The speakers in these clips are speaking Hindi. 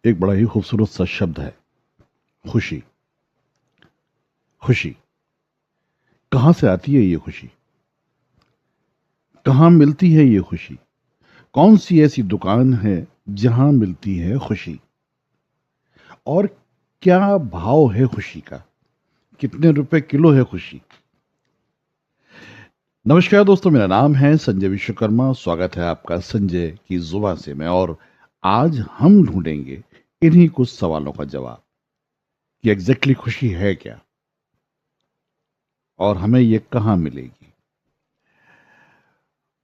एक बड़ा ही खूबसूरत सा शब्द है, खुशी। खुशी कहाँ से आती है ये खुशी? कहाँ मिलती है ये खुशी? कौन सी ऐसी दुकान है जहां मिलती है खुशी? और क्या भाव है खुशी का? कितने रुपए किलो है खुशी? नमस्कार दोस्तों, मेरा नाम है संजय विश्वकर्मा। स्वागत है आपका संजय की जुबान से में। और आज हम ढूंढेंगे इन्हीं कुछ सवालों का जवाब कि एग्जैक्टली खुशी है क्या और हमें ये कहाँ मिलेगी।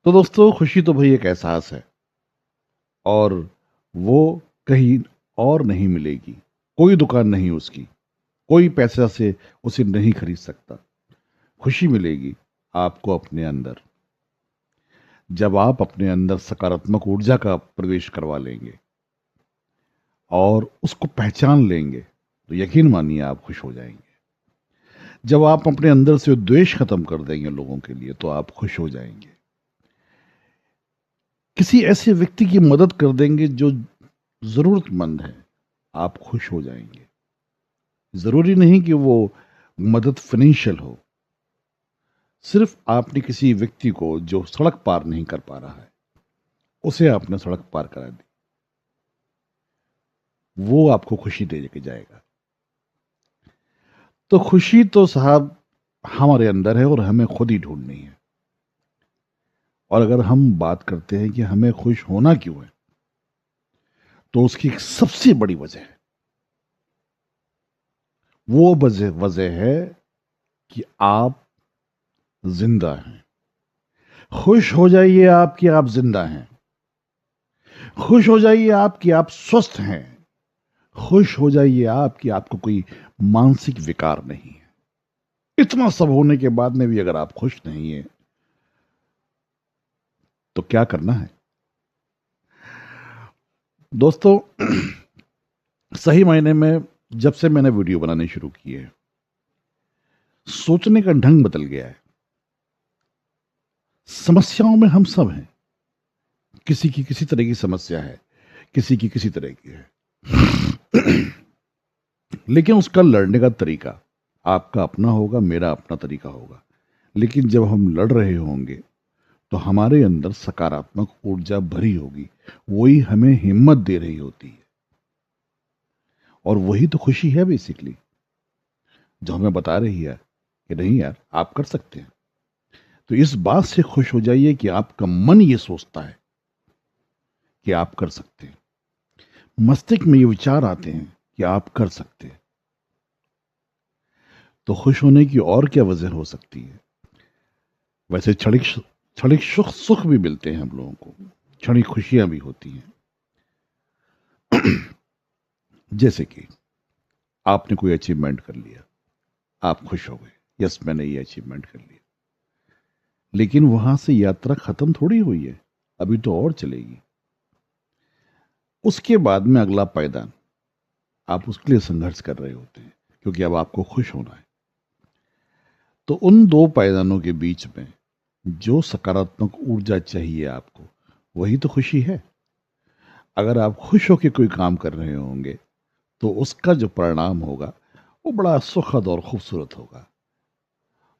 तो दोस्तों, खुशी तो भाई एक एहसास है और वो कहीं और नहीं मिलेगी। कोई दुकान नहीं उसकी, कोई पैसा से उसे नहीं खरीद सकता। खुशी मिलेगी आपको अपने अंदर, जब आप अपने अंदर सकारात्मक ऊर्जा का प्रवेश करवा लेंगे और उसको पहचान लेंगे तो यकीन मानिए आप खुश हो जाएंगे। जब आप अपने अंदर से द्वेष खत्म कर देंगे लोगों के लिए तो आप खुश हो जाएंगे। किसी ऐसे व्यक्ति की मदद कर देंगे जो जरूरतमंद है, आप खुश हो जाएंगे। जरूरी नहीं कि वो मदद फाइनेंशियल हो। सिर्फ आपने किसी व्यक्ति को जो सड़क पार नहीं कर पा रहा है, उसे आपने सड़क पार करा दी, वो आपको खुशी दे के जाएगा। तो खुशी तो साहब हमारे अंदर है और हमें खुद ही ढूंढनी है। और अगर हम बात करते हैं कि हमें खुश होना क्यों है, तो उसकी एक सबसे बड़ी वजह है, वो वजह वजह है कि आप जिंदा हैं। खुश हो जाइए आप कि आप जिंदा हैं। खुश हो जाइए आप कि आप स्वस्थ हैं। खुश हो जाइए आप कि आपको कोई मानसिक विकार नहीं है। इतना सब होने के बाद में भी अगर आप खुश नहीं है तो क्या करना है दोस्तों? सही मायने में जब से मैंने वीडियो बनाने शुरू की है, सोचने का ढंग बदल गया है। समस्याओं में हम सब हैं। किसी की किसी तरह की समस्या है, किसी की किसी तरह की है। लेकिन उसका लड़ने का तरीका आपका अपना होगा, मेरा अपना तरीका होगा। लेकिन जब हम लड़ रहे होंगे तो हमारे अंदर सकारात्मक ऊर्जा भरी होगी, वही हमें हिम्मत दे रही होती है। और वही तो खुशी है बेसिकली, जो हमें बता रही है कि नहीं यार, आप कर सकते हैं। तो इस बात से खुश हो जाइए कि आपका मन ये सोचता है कि आप कर सकते हैं। मस्तिष्क में ये विचार आते हैं कि आप कर सकते हैं। तो खुश होने की और क्या वजह हो सकती है? वैसे क्षणिक क्षणिक सुख सुख भी मिलते हैं हम लोगों को, क्षणिक खुशियां भी होती हैं। जैसे कि आपने कोई अचीवमेंट कर लिया, आप खुश हो गए, यस मैंने ये अचीवमेंट कर लिया। लेकिन वहां से यात्रा खत्म थोड़ी हुई है, अभी तो और चलेगी। उसके बाद में अगला पायदान, आप उसके लिए संघर्ष कर रहे होते हैं क्योंकि अब आपको खुश होना है। तो उन दो पायदानों के बीच में जो सकारात्मक ऊर्जा चाहिए आपको, वही तो खुशी है। अगर आप खुश होकर कोई काम कर रहे होंगे तो उसका जो परिणाम होगा वो बड़ा सुखद और खूबसूरत होगा।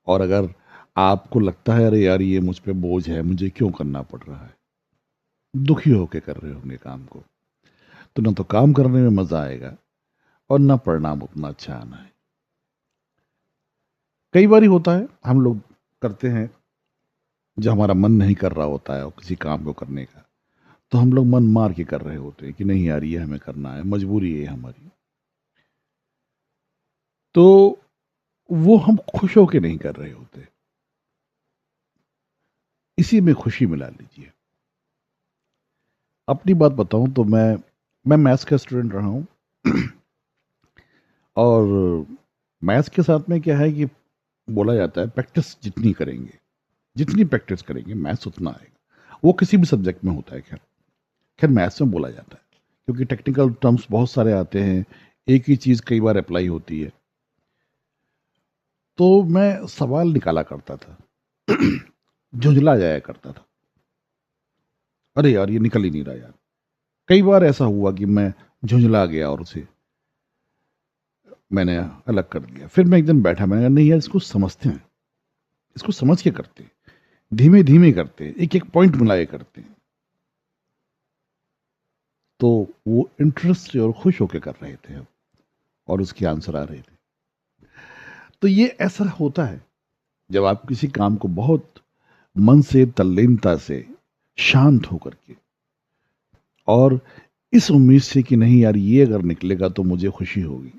और अगर आपको लगता है अरे यार ये मुझ पे बोझ है, मुझे क्यों करना पड़ रहा है, दुखी होकर कर रहे होंगे काम को, तो ना तो काम करने में मजा आएगा और ना परिणाम उतना अच्छा आना है। कई बार होता है हम लोग करते हैं जो हमारा मन नहीं कर रहा होता है और किसी काम को करने का, तो हम लोग मन मार के कर रहे होते हैं कि नहीं यार ये हमें करना है, मजबूरी है हमारी। तो वो हम खुश होके नहीं कर रहे होते। इसी में खुशी मिला लीजिए। अपनी बात बताऊं तो मैं मैथ्स का स्टूडेंट रहा हूं। और मैथ्स के साथ में क्या है कि बोला जाता है प्रैक्टिस जितनी करेंगे, जितनी प्रैक्टिस करेंगे मैथ्स उतना आएगा। वो किसी भी सब्जेक्ट में होता है। खैर खैर मैथ्स में बोला जाता है क्योंकि टेक्निकल टर्म्स बहुत सारे आते हैं, एक ही चीज कई बार अप्लाई होती है। तो मैं सवाल निकाला करता था, झुंझला जाया करता था, अरे यार ये निकल ही नहीं रहा यार। कई बार ऐसा हुआ कि मैं झुंझला गया और उसे मैंने अलग कर दिया। फिर मैं एक दिन बैठा, मैंने कहा नहीं यार, इसको समझते हैं, इसको समझ के करते हैं, धीमे धीमे करते हैं, एक एक पॉइंट मिलाए करते हैं। तो वो इंटरेस्ट से और खुश होकर कर रहे थे अब, और उसके आंसर आ रहे थे। तो ये ऐसा होता है जब आप किसी काम को बहुत मन से, तल्लीनता से, शांत होकर के, और इस उम्मीद से कि नहीं यार ये अगर निकलेगा तो मुझे खुशी होगी,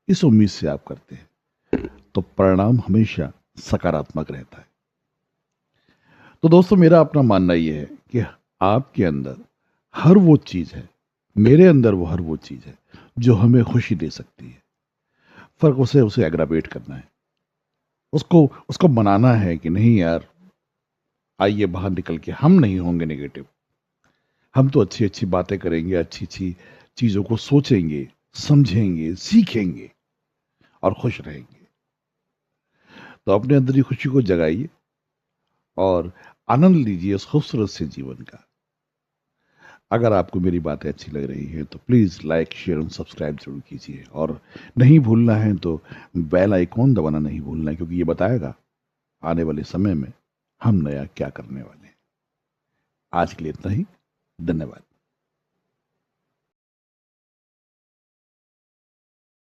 इस उम्मीद से आप करते हैं, तो परिणाम हमेशा सकारात्मक रहता है। तो दोस्तों, मेरा अपना मानना यह है कि आपके अंदर हर वो चीज है, मेरे अंदर वो हर वो चीज है जो हमें खुशी दे सकती है। फर्क उसे उसे एग्रावेट करना है, उसको उसको मनाना है कि नहीं यार, आइए बाहर निकल के हम नहीं होंगे नेगेटिव, हम तो अच्छी अच्छी बातें करेंगे, अच्छी अच्छी चीजों को सोचेंगे, समझेंगे, सीखेंगे और खुश रहेंगे। तो अपने अंदर की खुशी को जगाइए और आनंद लीजिए उस खूबसूरत से जीवन का। अगर आपको मेरी बातें अच्छी लग रही हैं तो प्लीज़ लाइक, शेयर और सब्सक्राइब जरूर कीजिए, और नहीं भूलना है तो बेल आइकॉन दबाना नहीं भूलना है, क्योंकि ये बताएगा आने वाले समय में हम नया क्या करने वाले हैं। आज के लिए इतना ही। धन्यवाद।